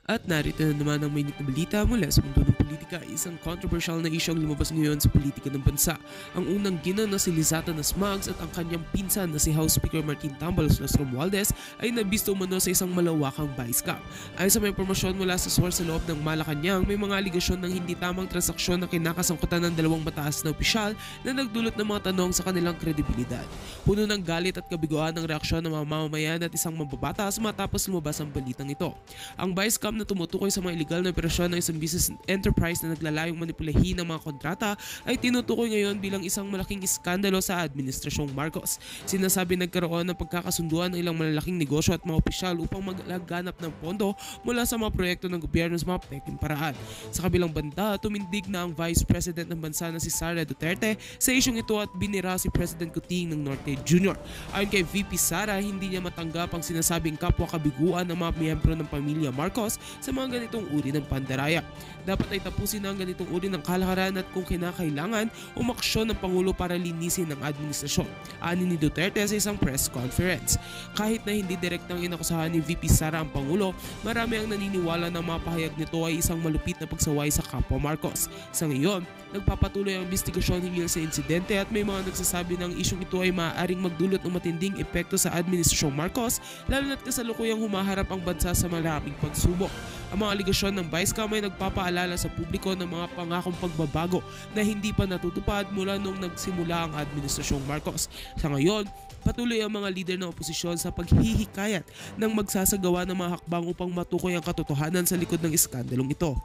At narito na naman ang mainit na balita mula sa mundo ng politika. Isang controversial na issue ang lumabas ngayon sa politika ng bansa. Ang unang ginang na si Lizata Nasmags at ang kanyang pinsan na si House Speaker Martin Tambalos Los Romualdez ay nabisto umano sa isang malawakang vice cap. Ayon sa may impormasyon mula sa source sa loob ng Malacanang, may mga aligasyon ng hindi tamang transaksyon na kinakasangkutan ng dalawang mataas na opisyal na nagdulot ng mga tanong sa kanilang kredibilidad. Puno ng galit at kabiguan ng reaksyon ng mga mamamayan at isang mambabatas matapos lumabas ang balitang ito. Ang vice cap na tumutukoy sa mga illegal na operasyon ng isang business enterprise na naglalayong manipulahin ng mga kontrata ay tinutukoy ngayon bilang isang malaking iskandalo sa Administrasyong Marcos. Sinasabi nagkaroon ng pagkakasunduan ng ilang malalaking negosyo at mga opisyal upang maglaganap ng pondo mula sa mga proyekto ng gobyerno sa mga peking paraan. Sa kabilang banda, tumindig na ang Vice President ng bansa na si Sara Duterte sa isyong ito at binira si President Kuting ng Norte Jr. Ayon kay VP Sara, hindi niya matanggap ang sinasabing kapwa-kabiguan ng mga miyembro ng pamilya Marcos sa mga ganitong uri ng pandaraya. Dapat ay tapusin ang ganitong uri ng kalakaran at kung kinakailangan, umaksyon ng Pangulo para linisin ang administrasyon. Ani ni Duterte sa isang press conference. Kahit na hindi direktang inakusahan ni VP Sara ang Pangulo, marami ang naniniwala na mga pahayag nito ay isang malupit na pagsaway sa kapwa Marcos. Sa ngayon, nagpapatuloy ang investigasyon hinggil sa insidente at may mga nagsasabi ng isyong ito ay maaaring magdulot ng matinding epekto sa Administrasyong Marcos, lalo na't kasalukuyang humaharap ang bansa sa maraming pagsubok. Ang mga aligasyon ng Vice Cap ay nagpapaalala sa publiko ng mga pangakong pagbabago na hindi pa natutupad mula nung nagsimula ang Administrasyong Marcos. Sa ngayon, patuloy ang mga lider ng oposisyon sa paghihikayat ng magsasagawa ng mga hakbang upang matukoy ang katotohanan sa likod ng iskandalong ito.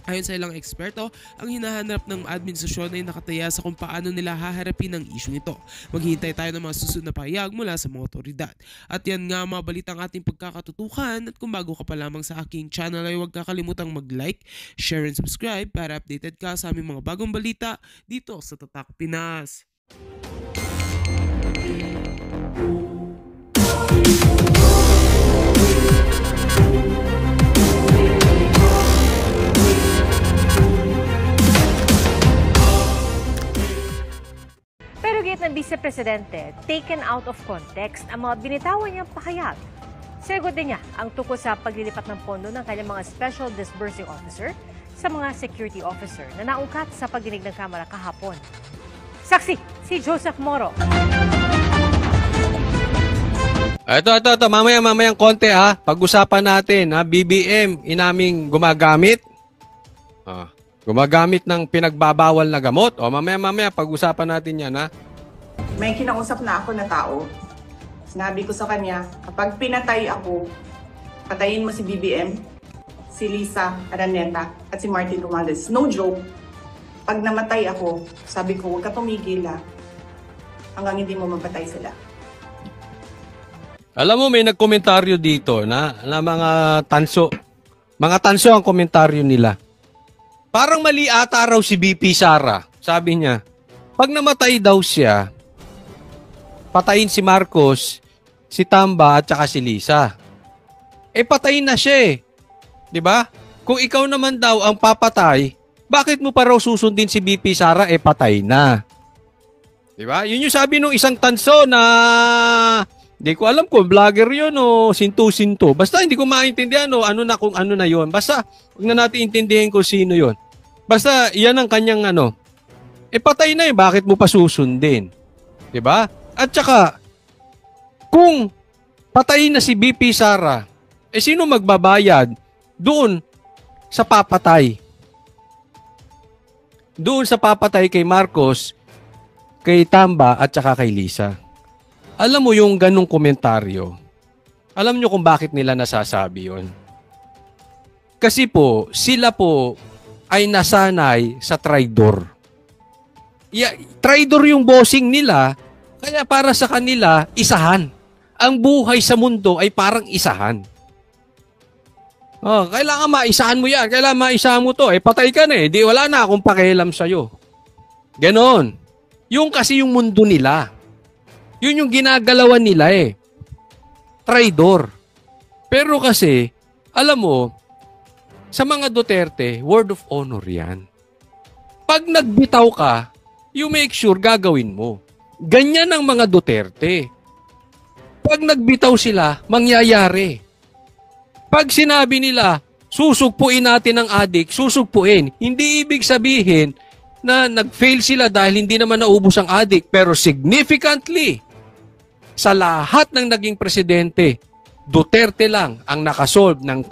Ayon sa ilang eksperto, ang hinahanap ng administrasyon ay nakataya sa kung paano nila haharapin ang isyong ito. Maghihintay tayo ng mga susunod na pahayag mula sa mga otoridad. At yan nga mga balitang ating pagkakatutukan, at kung bago ka pa lamang sa aking channel ay huwag kakalimutang mag-like, share and subscribe para updated ka sa aming mga bagong balita dito sa Tatak Pinas. Ng Vice-Presidente, taken out of context ang mga binitawan niyang pahayag. Sinagot din niya ang tungkol sa paglilipat ng pondo ng kanyang mga Special Disbursing Officer sa mga security officer na naungkat sa pagdinig ng Kamara kahapon. Saksi, si Joseph Moro. Ito. Mamayang konti ha. Pag-usapan natin ha. BBM, inaming gumagamit. Gumagamit ng pinagbabawal na gamot. Mamaya pag-usapan natin yan ha. May kinausap na ako na tao. Sinabi ko sa kanya, kapag pinatay ako, patayin mo si BBM, si Lisa Araneta, at si Martin Romualdez. No joke. Pag namatay ako, sabi ko, huwag ka tumigil hanggang hindi mo mapatay sila. Alam mo, may nagkomentaryo dito na mga tanso. Mga tanso ang komentaryo nila. Parang mali ata raw si BP Sara. Sabi niya, pag namatay daw siya, patayin si Marcos, si Tamba at saka si Lisa. Patayin na siya eh. 'Di ba? Kung ikaw naman daw ang papatay, bakit mo pa raw susundin si BP Sara patay na? 'Di ba? Yun yung sabi nung isang tanso na hindi ko alam kung vlogger yun o sinto-sinto. Basta hindi ko maintindihan ano na kung ano na yun. Basta huwag na natin intindihin kung sino yun. Basta yan ang kanyang patay na bakit mo pa susundin? 'Di ba? At saka, kung patayin na si BP Sara, sino magbabayad doon sa papatay? Doon sa papatay kay Marcos, kay Tamba at saka kay Lisa. Alam mo yung ganong komentaryo? Alam nyo kung bakit nila nasasabi yon? Kasi po, sila po ay nasanay sa traidor. Traidor yung bossing nila. Kaya para sa kanila, isahan. Ang buhay sa mundo ay parang isahan. Kailangan maisahan mo yan. Kailangan maisahan mo to. Patay ka na Di wala na akong pakialam sa'yo. Ganon. Yung kasi yung mundo nila. Yun yung ginagalawan nila Traidor. Pero kasi, alam mo, sa mga Duterte, word of honor yan. Pag nagbitaw ka, you make sure gagawin mo. Ganyan ang mga Duterte. Pag nagbitaw sila, mangyayari. Pag sinabi nila, Susugpuin natin ang adik, susugpuin. Hindi ibig sabihin na nag-fail sila dahil hindi naman naubos ang adik. Pero significantly, sa lahat ng naging presidente, Duterte lang ang nakasolve ng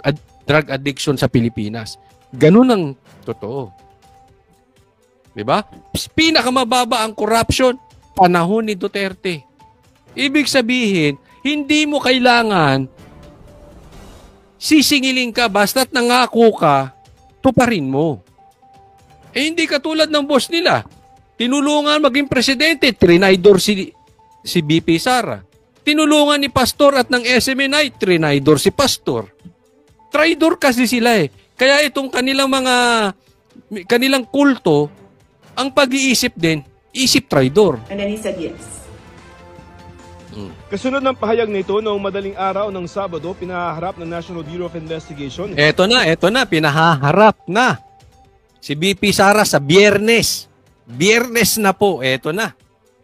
drug addiction sa Pilipinas. Ganun ang totoo. Diba? Pinakamababa ang corruption, panahon ni Duterte. Ibig sabihin, hindi mo kailangan sisingilin ka basta't nangako ka, tuparin mo. Eh hindi katulad ng boss nila. Tinulungan maging presidente, trinaydor si BP Sara. Tinulungan ni Pastor at ng SMNI, trinaydor si Pastor. Traidor kasi sila eh. Kaya itong kanilang kulto, ang pag-iisip din, isip traidor. And then he said yes. Kasunod ng pahayag nito, noong madaling araw ng Sabado, pinaharap ng National Bureau of Investigation. Eto na, pinahaharap na. Si BP Sara sa Biyernes. Biyernes na po, eto na.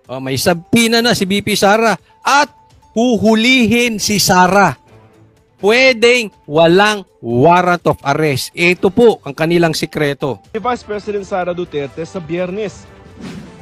O, may sabpina na si BP Sara at huhulihin si Sara. Pwedeng walang warrant of arrest. Ito po ang kanilang sikreto. Si Vice President Sara Duterte sa Biyernes.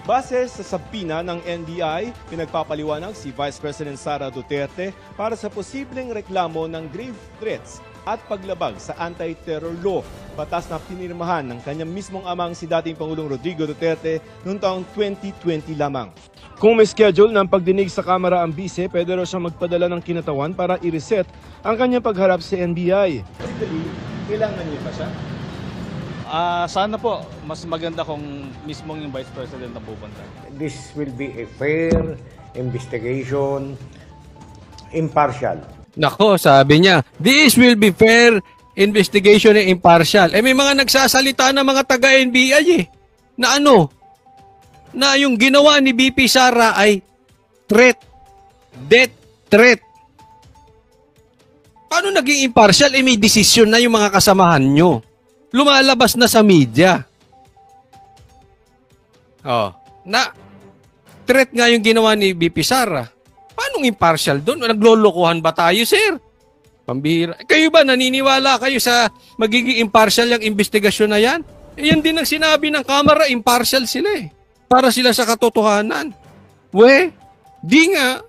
Base sa sabpina ng NBI, pinagpapaliwanag si Vice President Sara Duterte para sa posibleng reklamo ng grave threats at paglabag sa anti-terror law, batas na pinirmahan ng kanyang mismong amang si dating Pangulong Rodrigo Duterte noong taong 2020 lamang. Kung may schedule ng pagdinig sa Kamara ang bise, pwede raw siyang magpadala ng kinatawan para i-reset ang kanyang pagharap sa NBI. Kailangan niyo pa siya? Sana po, mas maganda kung mismong yung Vice President na pupunta. This will be a fair investigation, impartial. Nako, sabi niya, this will be fair investigation and impartial. Eh may mga nagsasalita na mga taga-NBI eh, na na yung ginawa ni BP Sara ay threat, death threat. Paano naging impartial? Eh may desisyon na yung mga kasamahan nyo. Lumalabas na sa media. Na threat nga yung ginawa ni BP Sara. Paano impartial doon? Naglolokohan ba tayo, sir? Pambihira. Kayo ba naniniwala kayo sa magiging impartial yung investigasyon na yan? Eh, yan din ang sinabi ng Kamara, impartial sila eh. Para sila sa katotohanan. Di nga.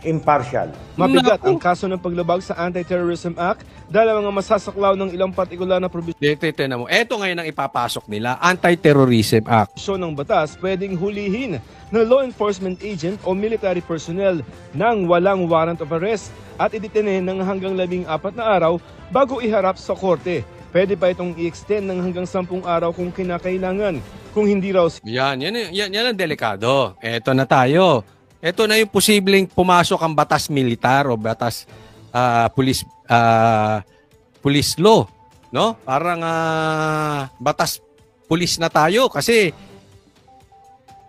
Impartial. Mabigat ang kaso ng paglabag sa Anti-Terrorism Act dahil ang mga masasaklaw ng ilang partikular na probisyon Tignan mo. Eto ngayon ang ipapasok nila, Anti-Terrorism Act. ng batas pwedeng hulihin ng law enforcement agent o military personnel nang walang warrant of arrest at idetene ng hanggang 14 na araw bago iharap sa korte. Pwede pa itong i-extend ng hanggang 10 araw kung kinakailangan. Kung hindi raw Yan ang delikado. Eto na tayo. Ito na yung posibleng pumasok ang batas militar o batas police law, no? Parang batas police na tayo kasi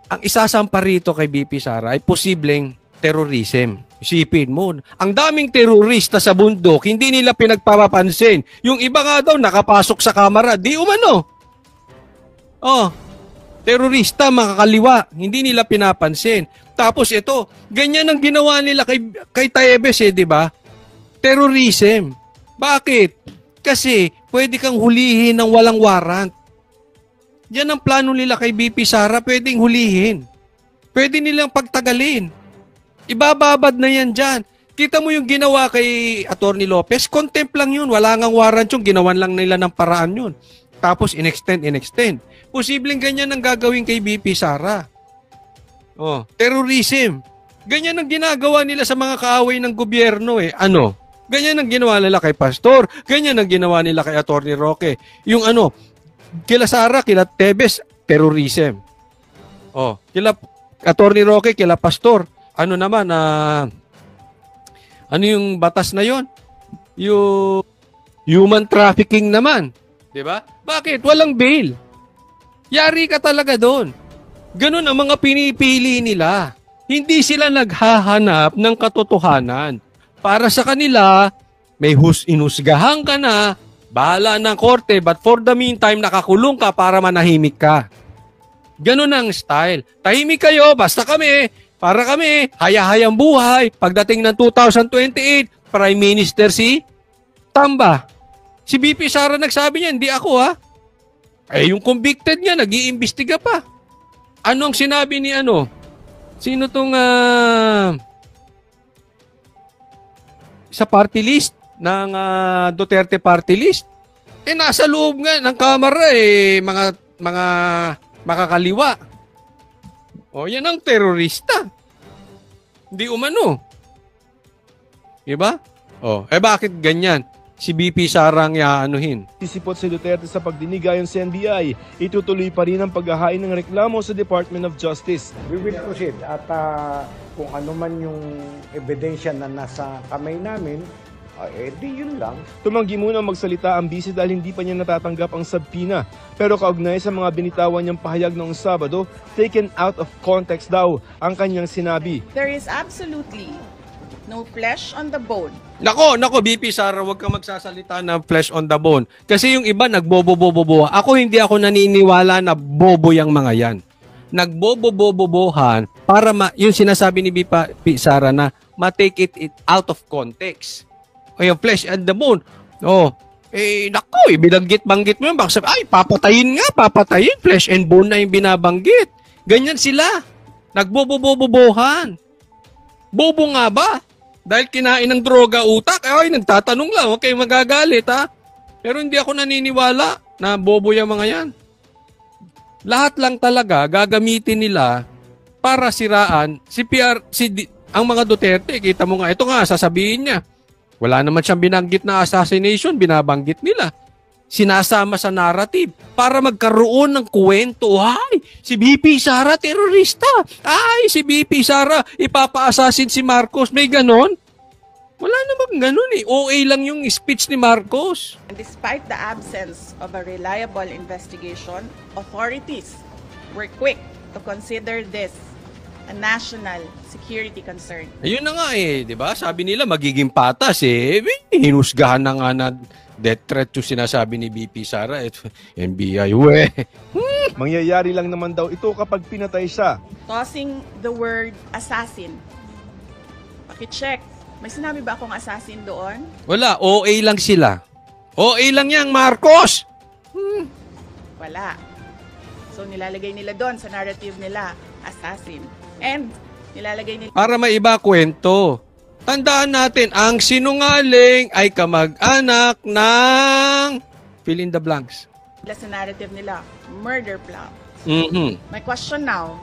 ang isasampa rito kay BP Sara ay posibleng terrorism. Isipin mo, ang daming terorista sa bundok, hindi nila pinagpapapansin. Yung iba nga daw nakapasok sa kamera, di umano. Terorista, makakaliwa, hindi nila pinapansin. Tapos ito, ganyan ang ginawa nila kay Taebes di ba? Terrorism. Bakit? Kasi pwede kang hulihin ng walang warrant. Yan ang plano nila kay BP Sara, pwedeng hulihin. Pwede nilang pagtagalin. Ibababad na yan dyan. Kita mo yung ginawa kay Atty. Lopez, contempt lang yun. Wala ngang warrant yung ginawan lang nila ng paraan yun. Tapos in-extend. Posibleng ganyan ang gagawin kay BP Sara. Terrorism. Ganyan ang ginagawa nila sa mga kaaway ng gobyerno Ganyan ang ginawa nila kay Pastor. Ganyan ang ginawa nila kay Atty. Roque. Yung kila Sara, kila Tebes, terrorism. Kila Atty. Roque, kila Pastor. Ano yung batas na yon? Yung human trafficking naman. 'Di ba? Bakit? Walang bail. Yari ka talaga doon. Ganun ang mga pinipili nila. Hindi sila naghahanap ng katotohanan. Para sa kanila, may inusgahan ka na, bahala ng korte, but for the meantime, nakakulong ka para manahimik ka. Ganun ang style. Tahimik kayo, basta kami, para kami, haya-hayang buhay. Pagdating ng 2028, Prime Minister si Tamba. Si BP Sara nagsabi niya, hindi ako ha. Eh, yung convicted niya, nag-iimbestiga pa. Ano ang sinabi ni ano? Sino tong sa party list ng Duterte party list? Eh, nasa loob nga ng kamera mga makakaliwa. O, yan ang terorista. Hindi umano. Diba? O, bakit ganyan? Si BP Sara ang iaanuhin. Sisipot si Duterte sa pagdinig ayon sa NBI, itutuloy pa rin ang paghahain ng reklamo sa Department of Justice. We will proceed at kung ano man yung ebidensya na nasa kamay namin, di yun lang. Tumanggi muna magsalita ang bisi dahil hindi pa niya natatanggap ang subpoena. Pero kaugnay sa mga binitawan niyang pahayag noong Sabado, taken out of context daw ang kanyang sinabi. There is absolutely no flesh on the bone. Nako, BP Sara, huwag kang magsasalita ng flesh on the bone. Kasi yung iba nagbobo-bobo. Ako hindi ako naniniwala na bobo yung mga yan. Nagbobo-bobohan para yung sinasabi ni BP Sara na ma-take it out of context. O yung flesh on the bone. Oh, nako, binanggit-banggit mo yun. Baka sabi, papatayin. Flesh and bone na yung binabanggit. Ganyan sila. Nagbobo-bobohan. Bobo nga ba? Dahil kinain ng droga utak, nagtatanong lang, huwag kayong magagalit ha. Pero hindi ako naniniwala na bobo yung mga yan. Lahat lang talaga gagamitin nila para siraan ang mga Duterte. Kita mo nga, ito nga, sasabihin niya. Wala naman siyang binanggit na assassination, binabanggit nila. Sinasama sa narrative para magkaroon ng kwento. Ay, si BP Sara terorista. Ay, si BP Sara ipapa-assassin si Marcos. May ganon? Wala namang ganon eh. OA lang yung speech ni Marcos. And despite the absence of a reliable investigation, authorities were quick to consider this a national security concern. Ayun na nga di ba? Sabi nila magiging patas hinusgahan na nga na death threat yung sinasabi ni BP Sara. NBI, Mangyayari lang naman daw ito kapag pinatay siya. Tossing the word assassin. Pakicheck. May sinabi ba akong assassin doon? Wala, OA lang sila. OA lang yang Marcos! Wala. So nilalagay nila doon sa narrative nila, assassin. And nilalagay nila Para maiba kwento. Tandaan natin, ang sinungaling ay kamag-anak ng fill in the blanks. sa narrative nila, murder plot. Mm-hmm. My question now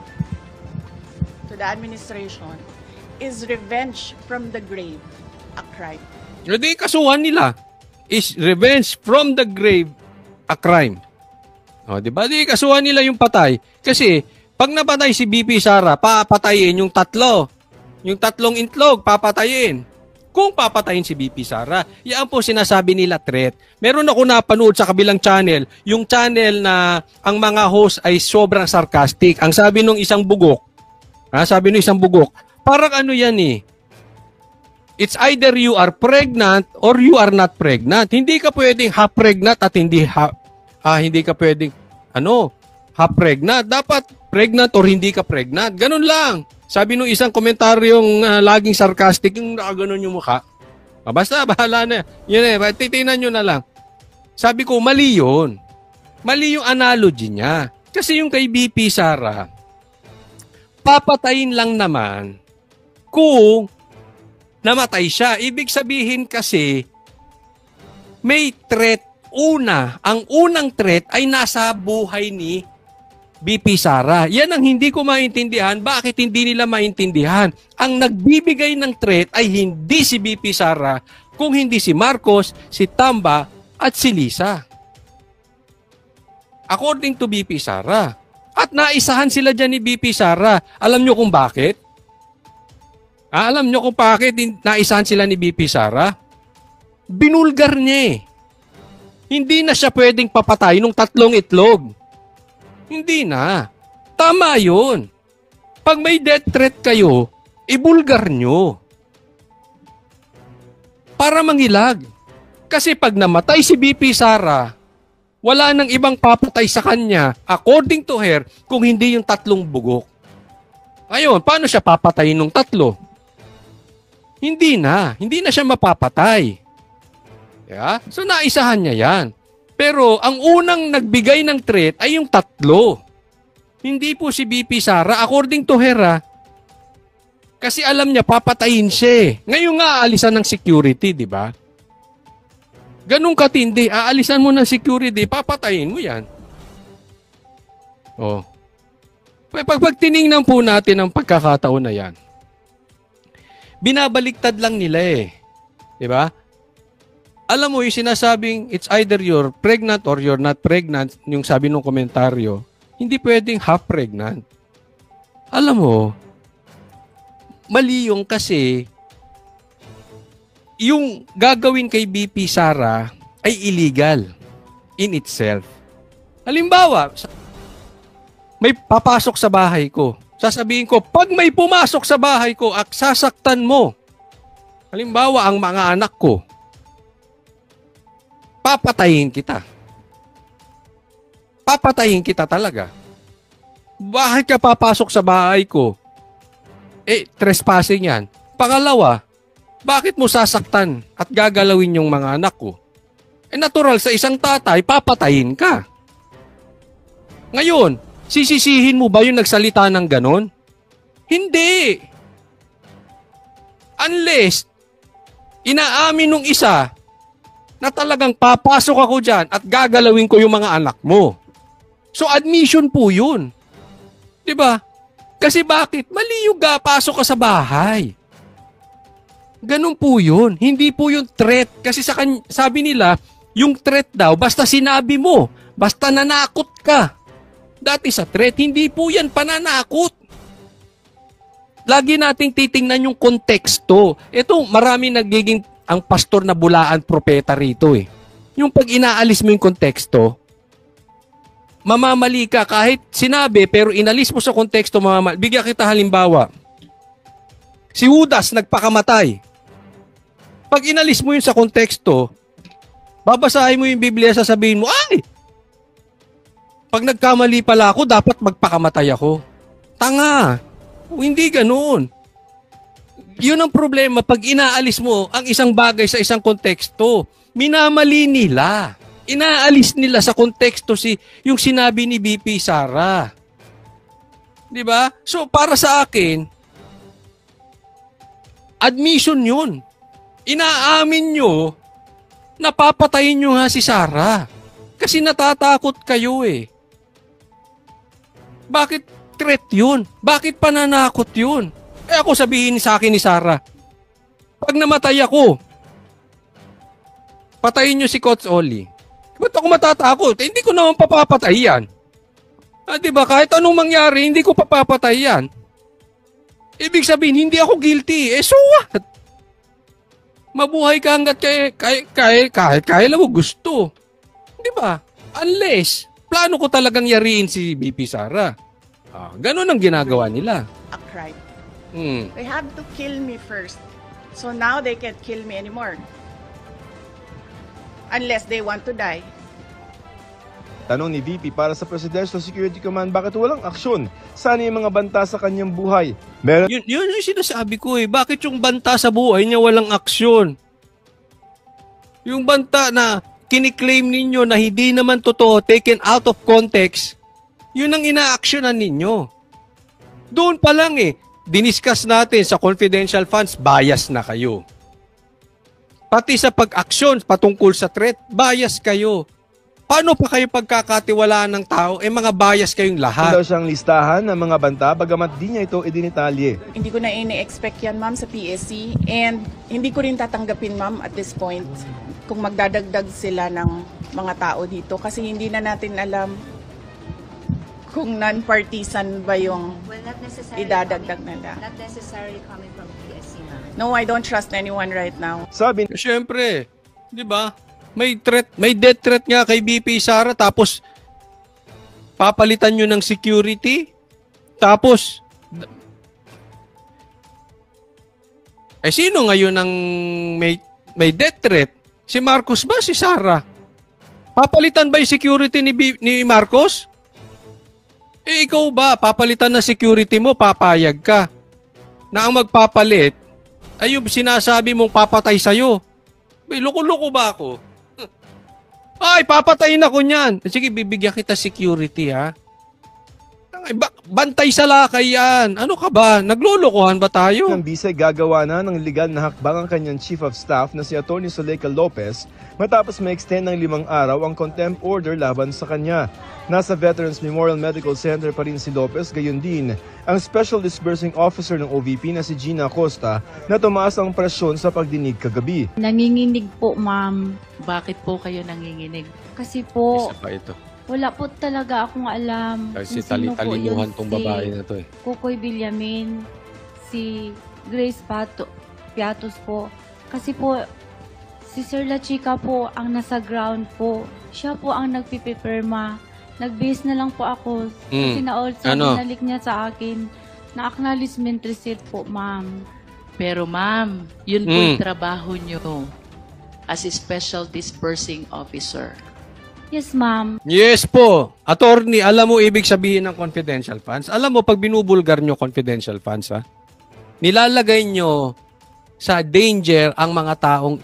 to the administration, is revenge from the grave a crime? Hindi, kasuhan nila. Is revenge from the grave a crime? O, di ba? Di kasuhan nila yung patay. Kasi, pag napatay si BP Sara, papatayin yung tatlo. Yung tatlong itlog, papatayin. Kung papatayin si BP Sara, yan po sinasabi nila threat. Meron ako napanood sa kabilang channel, yung channel na ang mga host ay sobrang sarcastic. Ang sabi nung isang bugok, parang ano yan it's either you are pregnant or you are not pregnant. Hindi ka pwedeng half pregnant at hindi ka pwedeng half pregnant. Dapat pregnant or hindi ka pregnant. Ganun lang. Sabi nung isang komentaryong laging sarcastic, yung nakaganon yung mukha. Basta, bahala na. Yun titignan nyo na lang. Sabi ko, mali yun. Mali yung analogy niya. Kasi yung kay BP Sara, papatayin lang naman kung namatay siya. Ibig sabihin kasi, may threat ang unang threat ay nasa buhay ni BP Sara. Yan ang hindi ko maintindihan. Bakit hindi nila maintindihan? Ang nagbibigay ng threat ay hindi si BP Sara, kung hindi si Marcos, si Tamba, at si Lisa. According to BP Sara. At naisahan sila dyan ni BP Sara. Alam nyo kung bakit? Alam nyo kung bakit naisahan sila ni BP Sara? Binulgar niya Hindi na siya pwedeng papatay nung tatlong itlog. Hindi na. Tama yun. Pag may death threat kayo, ibulgar nyo. Para mangilag. Kasi pag namatay si BP Sara, wala nang ibang papatay sa kanya, according to her, kung hindi yung tatlong bugok. Ayun, paano siya papatayin ng tatlo? Hindi na siya mapapatay. Yeah? So naisahan niya yan. Pero ang unang nagbigay ng threat ay yung 3. Hindi po si BP Sara, according to her, kasi alam niya papatayin siya. Ngayon nga aalisan ng security, di ba? Ganun katindi, aalisan mo ng security, papatayin mo yan. Oh. Pag tiningnan po natin ang pagkakataon na yan, binabaliktad lang nila eh. Di ba? Alam mo, yung sinasabing it's either you're pregnant or you're not pregnant, yung sabi ng komentaryo, hindi pwedeng half pregnant. Alam mo, mali yung kasi yung gagawin kay BP Sara ay illegal in itself. Halimbawa, may papasok sa bahay ko. Sasabihin ko, pag may pumasok sa bahay ko, sasaktan mo. Halimbawa, ang mga anak ko, papatayin kita. Papatayin kita talaga. Bakit ka papasok sa bahay ko? Trespassing yan. Pangalawa, bakit mo sasaktan at gagalawin yung mga anak ko? Natural sa isang tatay, papatayin ka. Ngayon, sisisihin mo ba yung nagsalita ng ganon? Hindi. Unless, inaamin nung isa na talagang papasok ako dyan at gagalawin ko yung mga anak mo. So admission po yun. Diba? Kasi bakit? Mali yung pasok ka sa bahay. Ganun po yun. Hindi po yung threat. Kasi sabi nila, yung threat daw, basta sinabi mo, basta nanakot ka. Dati sa threat, hindi po yan pananakot. Lagi nating titingnan yung konteksto. Ito, marami nagiging ang pastor na bulaan propeta rito eh. Yung pag inaalis mo yung konteksto, mamamali ka kahit sinabi pero inalis mo sa konteksto, mamamali. Bigyan kita halimbawa. Si Judas nagpakamatay. Pag inalis mo yun sa konteksto, babasahin mo yung Biblia, sasabihin mo, ay! Pag nagkamali pala ako, dapat magpakamatay ako. Tanga! Hindi ganoon. Yun ang problema pag inaalis mo ang isang bagay sa isang konteksto. Minamali nila. Inaalis nila sa konteksto yung sinabi ni BP Sara. 'Di ba? So para sa akin, admission yun. Inaamin nyo na papatayin nyo nga si Sara. Kasi natatakot kayo eh. Bakit threat yun? Bakit pananakot yun? Ako sabihin sa akin ni Sara, pag namatay ako, patayin nyo si Coach Oli. Ba't ako matatakot? Hindi ko naman papapatay yan. Diba? Kahit anong mangyari, hindi ko papapatay yan. Ibig sabihin, hindi ako guilty. So what? Mabuhay ka hanggat kailan mo gusto. Diba? Unless, plano ko talagang yariin si BP Sara. Ganun ang ginagawa nila. A crime. They have to kill me first. So now they can't kill me anymore. Unless they want to die. Tanong ni VP para sa Presidential Security Command, bakit walang aksyon? Sana yung mga banta sa kanyang buhay? Meron... Yun yung sinasabi ko eh. Bakit yung banta sa buhay niya walang aksyon? Yung banta na kiniklaim ninyo na hindi naman totoo, taken out of context, yun ang ina-actionan ninyo. Doon pa lang eh. Diniscuss natin sa confidential funds, bias na kayo. Pati sa pag-aksyon patungkol sa threat, bias kayo. Paano pa kayo pagkakatiwalaan ng tao? Mga bias kayong lahat. Daw siyang listahan ng mga banta, bagamat di niya ito idinitalye. Hindi ko na ini-expect yan, ma'am, sa PSC. And hindi ko rin tatanggapin, ma'am, at this point, kung magdadagdag sila ng mga tao dito. Kasi hindi na natin alam kung non-partisan ba yung idadagdag nila. Not necessarily coming from PSC, ma'am. No, I don't trust anyone right now. Sabi, siyempre, di ba? May death threat nga kay BP Sara, tapos papalitan nyo ng security, tapos sino ngayon ang may death threat? Si Marcos ba? Si Sara? Papalitan ba yung security ni Marcos? Ikaw ba? Papalitan na security mo, papayag ka na ang magpapalit ay yung sinasabi mong papatay sa'yo. May loko-loko ba ako? Ay, papatayin ako niyan. Sige, bibigyan kita security, ha? Bantay sa lakay yan. Ano ka ba? Naglolokohan ba tayo? Ng bise gagawa na ng legal na hakbang ang kanyang Chief of Staff na si Atty. Zuleika Lopez matapos ma-extend ng 5 araw ang contempt order laban sa kanya. Nasa Veterans Memorial Medical Center pa rin si Lopez, gayon din ang Special Disbursing Officer ng OVP na si Gina Acosta na tumaas ang presyon sa pagdinig kagabi. Nanginginig po, ma'am. Bakit po kayo nanginginig? Kasi po, Isa pa ito. wala po talaga akong alam Kasi kung sino po talimuhan yun, tong si babae na to eh. Kukoy Villamin, si Grace Piatos po. Kasi po, si Sir La Chica po ang nasa ground po. Siya po ang nagpipipirma. Nag-base na lang po ako. Kasi binalik niya sa akin na acknowledgement receipt po, ma'am. Pero ma'am, yun po yung trabaho nyo as a Special Disbursing Officer. Yes, ma'am. Yes po. Attorney, alam mo ibig sabihin ng confidential funds? Alam mo, pag binubulgar nyo confidential funds, ha? Nilalagay nyo sa danger ang mga taong...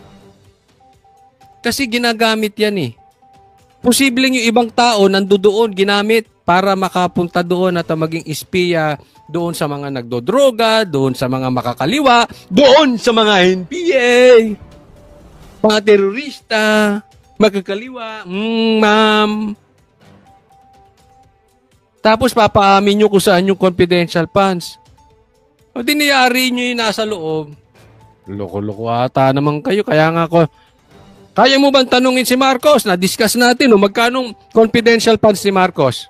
Kasi ginagamit yan eh. Posibleng yung ibang tao nandoon ginamit para makapunta doon at maging espiya doon sa mga nagdodroga, doon sa mga makakaliwa, doon sa mga NPA, mga terorista, makakaliwa, ma'am. Tapos papaamin nyo kung saan yung confidential funds. O diniyari nyo yung nasa loob. Loko-loko ata naman kayo. Kaya nga ako, kaya mo bang tanungin si Marcos? Na-discuss natin, magkano confidential funds si Marcos?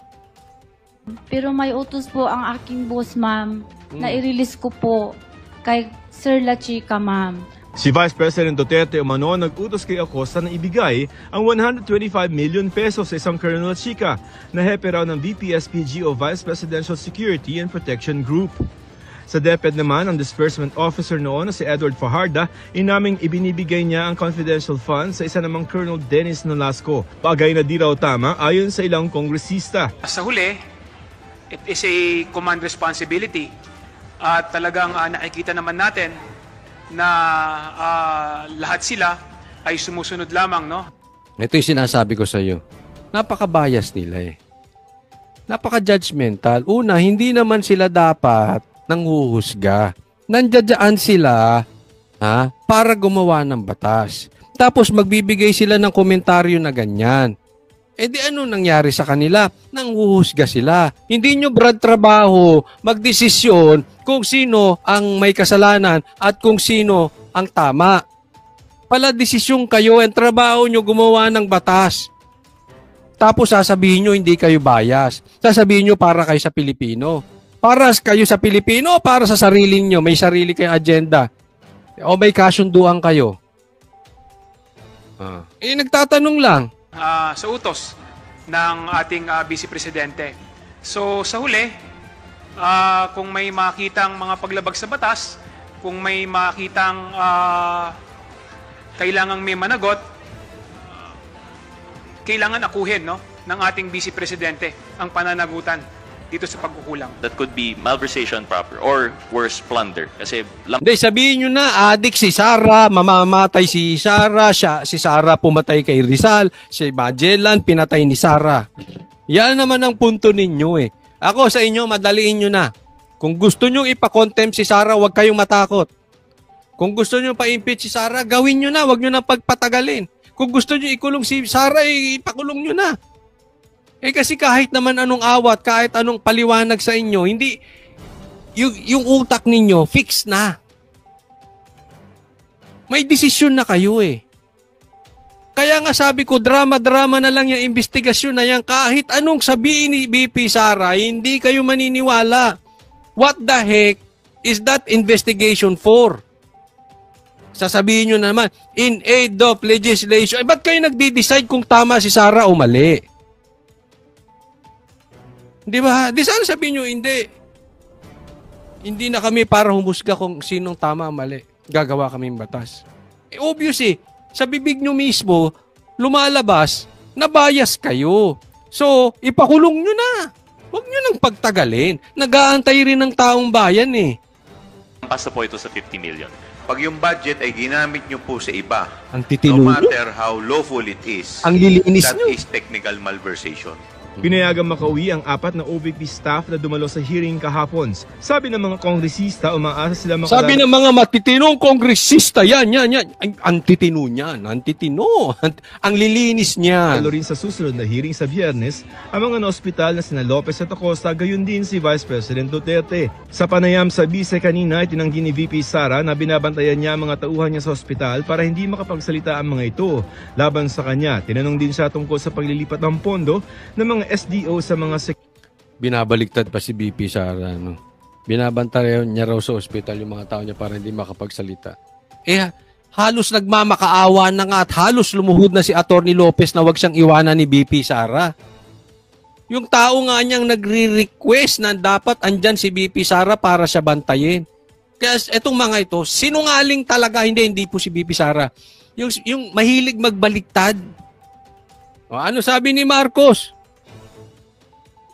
Pero may utos po ang aking boss, ma'am, na i-release ko po kay Sir La Chica, ma'am. Si Vice President Duterte umano nag-utos kay Acosta na ibigay ang 125 million pesos sa isang Colonel Chica na hepe raw ng VP-SPG o Vice Presidential Security and Protection Group. Sa DepEd naman, ang disbursement officer noon na si Edward Fajarda, inaming ibinibigay niya ang confidential funds sa isa namang Colonel Dennis Nolasco. Bagay na di raw tama ayon sa ilang kongresista. Sa huli, it is a command responsibility at talagang nakikita naman natin na lahat sila ay sumusunod lamang, no? Ito yung sinasabi ko sa iyo. Napaka-bias nila eh. Napaka-judgmental. Una, hindi naman sila dapat nanghuhusga. Nandiyan sila para gumawa ng batas. Tapos magbibigay sila ng komentaryo na ganyan. Eh di ano nangyari sa kanila? Nanghuhusga sila. Hindi nyo brad trabaho magdesisyon kung sino ang may kasalanan at kung sino ang tama. Pala desisyon kayo, ang trabaho nyo gumawa ng batas. Tapos sasabihin nyo hindi kayo bias. Sasabihin nyo para kayo sa Pilipino. Para kayo sa Pilipino o para sa sarili nyo? May sarili kayong agenda. O may kasunduan kayo? Nagtatanong lang. Sa utos ng ating Vice Presidente. So sa huli, kung may makitang mga paglabag sa batas, kung may makitang kailangang may managot, kailangan akuhin, no, ng ating Vice Presidente ang pananagutan dito sa pagkukulang. That could be malversation proper or worse, plunder. Kasi hindi, sabihin nyo na, adik si Sara, mamamatay si Sara, si Sara pumatay kay Rizal, si Magellan pinatay ni Sara. Yan naman ang punto ninyo eh. Ako sa inyo, madaliin nyo na. Kung gusto nyo ipa-contempt si Sara, huwag kayong matakot. Kung gusto nyo pa-impeach si Sara, gawin nyo na, huwag nyo na pagpatagalin. Kung gusto nyo ikulong si Sara, ipakulong nyo na. Eh kasi kahit naman anong awat, kahit anong paliwanag sa inyo, hindi, yung utak ninyo, fix na. May desisyon na kayo eh. Kaya nga sabi ko, drama-drama na lang yung investigasyon na yan. Kahit anong sabihin ni BP Sara, hindi kayo maniniwala. What the heck is that investigation for? Sasabihin nyo naman, in aid of legislation. Eh, ba't kayo nagde-decide kung tama si Sara o mali? Di ba? Di sana sabihin nyo, hindi. Hindi na kami para humusga kung sinong tama o mali. Gagawa kaming batas. Eh, obvious eh. Sa bibig nyo mismo, lumalabas na bias kayo. So, ipakulong nyo na. Huwag nyo nang pagtagalin. Nag-aantay rin ng taong bayan eh. Pasa po ito sa 50 million. pag yung budget ay ginamit nyo po sa iba, Ang no titino. matter how lawful it is, Ang lilinis that nyo. is technical malversation. Pinayagang makauwi ang 4 na OVP staff na dumalo sa hearing kahapon. Sabi ng mga kongresista, umaasa sila Sabi ng mga matitinong kongresista, yan. Ang titino niyan, ang titino. Ang lilinis niyan. Lalo rin sa susunod na hearing sa Biyernes, ang mga na-ospital na sina Lopez at Acosta, gayon din si Vice President Duterte. Sa panayam sa bise kanina, itinanggi ni VP Sara na binabantayan niya ang mga tauhan niya sa ospital para hindi makapagsalita ang mga ito. Laban sa kanya, tinanong din siya tungkol sa paglilipat ng pondo ng mga SDO sa mga Binabaliktad pa si VP Sara. No? Binabantayan niya raw sa ospital yung mga tao niya para hindi makapagsalita. Halos nagmamakaawa na nga at halos lumuhod na si Atty. Lopez na wag siyang iwanan ni VP Sara. Yung tao nga niyang nagre-request na dapat andyan si VP Sara para siya bantayin. Kaya etong mga ito, sinungaling talaga, hindi po si VP Sara. Yung mahilig magbaliktad. O, ano sabi ni Marcos?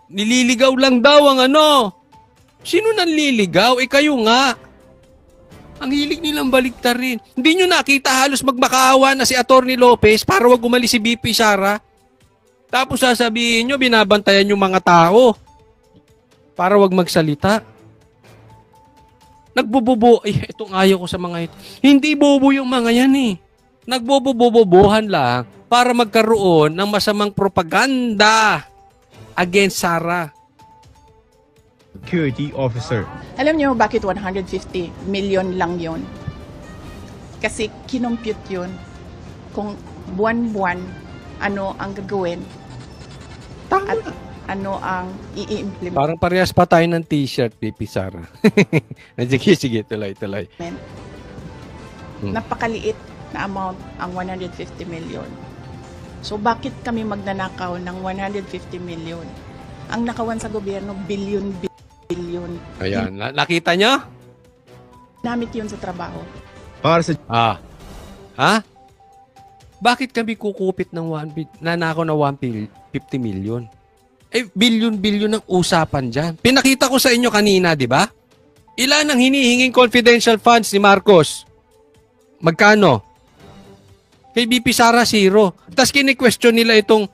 Nililigaw lang daw ang ano. Sino nanliligaw? Kayo nga. Ang hilig nilang baliktarin. Hindi nyo nakita halos magmakaawa na si Atty. Lopez para wag umalis si VP Sara. Tapos sasabihin nyo, binabantayan yung mga tao para wag magsalita. Nagbobobo. Itong ayaw ko sa mga ito. Hindi bobo yung mga yan eh. Nagbobobobohan lang para magkaroon ng masamang propaganda against Sara. security officer. Alam niyo bakit 150 million lang yon? Kasi kinompute yun kung buwan-buwan ano ang gagawin at ano ang i-implement. Parang parehas pa tayo ng t-shirt, VP Sara. Sige, tuloy. Napakaliit na amount ang 150 million. So bakit kami magnanakaw ng 150 million? Ang nakawan sa gobyerno, billion. Ayan, nakita nyo? Namit yun sa trabaho. Para sa... Ha? Bakit kami kukupit ng nanakaw na 150 million? Billion ang usapan dyan. Pinakita ko sa inyo kanina, di ba? Ilan ang hinihinging confidential funds ni Marcos? Magkano? Kay BP Sara, 0. Tapos kini-question nila itong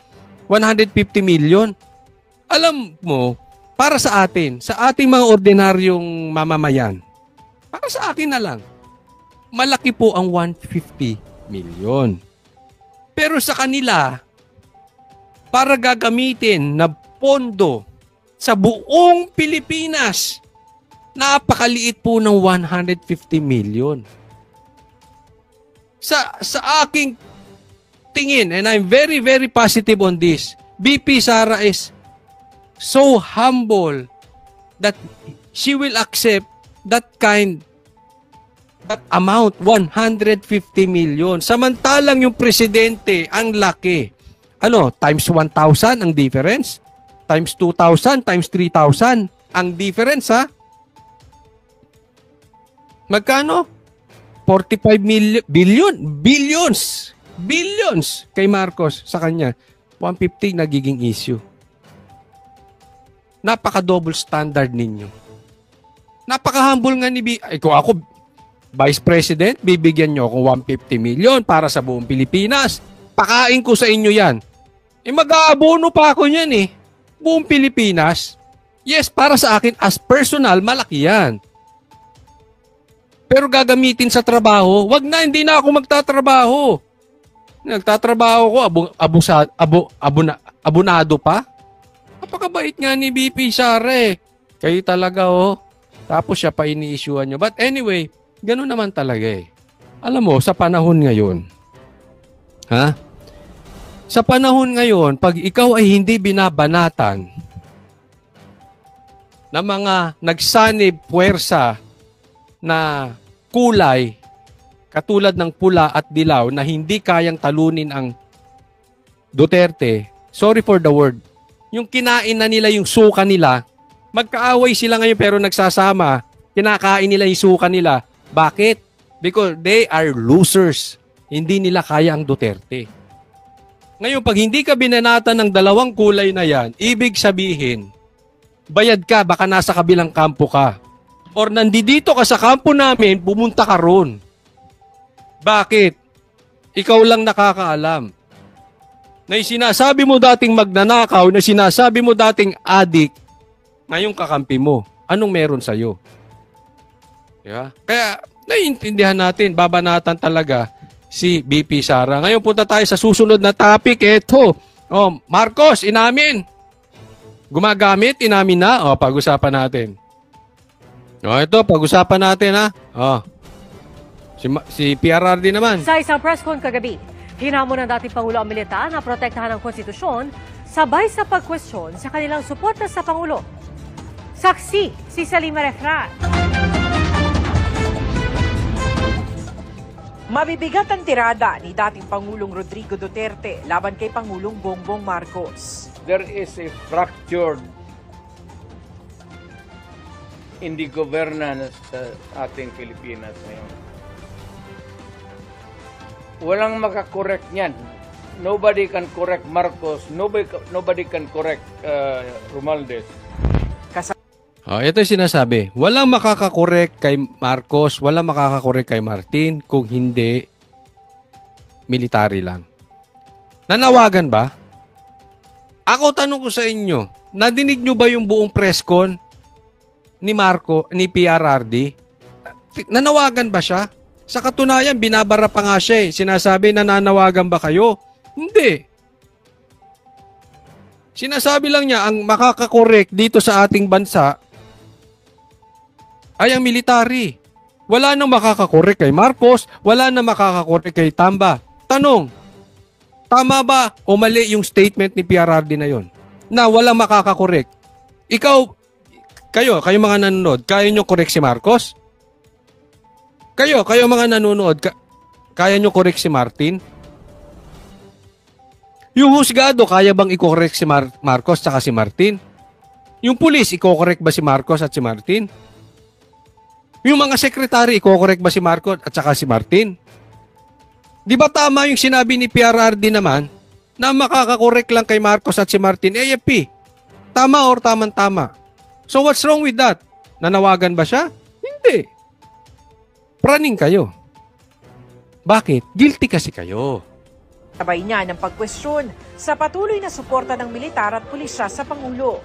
150 million. Alam mo, para sa atin, sa ating mga ordinaryong mamamayan, para sa akin na lang, malaki po ang 150 million. Pero sa kanila, para gagamitin na pondo sa buong Pilipinas, napakaliit po ng 150 million. Sa aking tingin, and I'm very, very positive on this, BP Sara is so humble that she will accept that amount, 150 million. Samantalang yung presidente, ang laki. Times 1,000 ang difference? Times 2,000, times 3,000 ang difference, ha? Magkano? 45 billions kay Marcos sa kanya. 150 nagiging issue. Napaka-double standard ninyo. Napaka-humble nga ni kung ako, Vice President, bibigyan nyo ako 150 million para sa buong Pilipinas. Pakain ko sa inyo yan. Mag-aabono pa ako yan eh. Buong Pilipinas. Yes, para sa akin, as personal, malaki yan. Pero gagamitin sa trabaho, hindi na ako magtatrabaho. Nagtatrabaho ko, abonado pa. Napakabait nga ni BP Sara eh. Kayo talaga Tapos siya pa ini-issuean nyo. But anyway, ganun naman talaga eh. Alam mo, sa panahon ngayon, sa panahon ngayon, pag ikaw ay hindi binabanatan ng mga nagsanib puwersa na kulay, katulad ng pula at dilaw na hindi kayang talunin ang Duterte, sorry for the word, yung kinain na nila yung suka nila, magkaaway sila ngayon pero nagsasama, kinakain nila yung suka nila. Bakit? Because they are losers. Hindi nila kaya ang Duterte. Ngayon, pag hindi ka binanatan ng dalawang kulay na yan, ibig sabihin, bayad ka, baka nasa kabilang kampo ka. Or nandito ka sa kampo namin, pumunta ka ron. Bakit? Ikaw lang nakakaalam. Na sinasabi mo dating magnanakaw, na sinasabi mo dating adik, ngayong kakampi mo. Anong meron sa'yo? Diba? Kaya, naiintindihan natin, babanatan talaga si BP Sara. Ngayon punta tayo sa susunod na topic. Ito. Oh, Marcos, inamin. Gumagamit, inamin na. Oh, pag-usapan natin. Oh, ito, pag-usapan natin ha. Oh. Si PRRD naman. Sa isang press con kagabi, hinamon ng dating Pangulo ang militar na protektahan ang konstitusyon sabay sa pagkwestiyon sa kanilang suporta sa Pangulo. Saksi si Salima Refran. Mabibigat ang tirada ni dating Pangulong Rodrigo Duterte laban kay Pangulong Bongbong Marcos. There is a fractured in the governance sa ating Pilipinas ngayon. Walang makakorek niyan. Nobody can correct Marcos. Nobody can correct Romualdez. Oh, ito yung sinasabi. Walang makakakorek kay Marcos, walang makakakorek kay Martin kung hindi military lang. Nanawagan ba? Ako tanong ko sa inyo, nadinig nyo ba yung buong press con ni PRRD? Nanawagan ba siya? Sa katunayan, binabara pa nga siya eh. Sinasabi, nananawagan ba kayo? Hindi. Sinasabi lang niya, ang makakakorek dito sa ating bansa ay ang military. Wala nang makakakorek kay Marcos, wala nang makakakorek kay Tamba. Tanong, tama ba o mali yung statement ni PRRD na yon? Na walang makakakorek. Kayo mga nanonood, kaya nyo korek si Marcos? Kayo mga nanonood, kaya nyo korek si Martin? Yung husgado, kaya bang i-correct si Marcos at si Martin? Yung pulis, i-correct ba si Marcos at si Martin? Yung mga sekretary, i-correct ba si Marcos at saka si Martin? Di ba tama yung sinabi ni PRRD naman na makakakorek lang kay Marcos at si Martin? AFP, tama or tamang-tama? So what's wrong with that? Nanawagan ba siya? Hindi. Praning kayo. Bakit? Guilty kasi kayo. Sabay niya ng pagkwestiyon sa patuloy na suporta ng militar at pulisya sa Pangulo.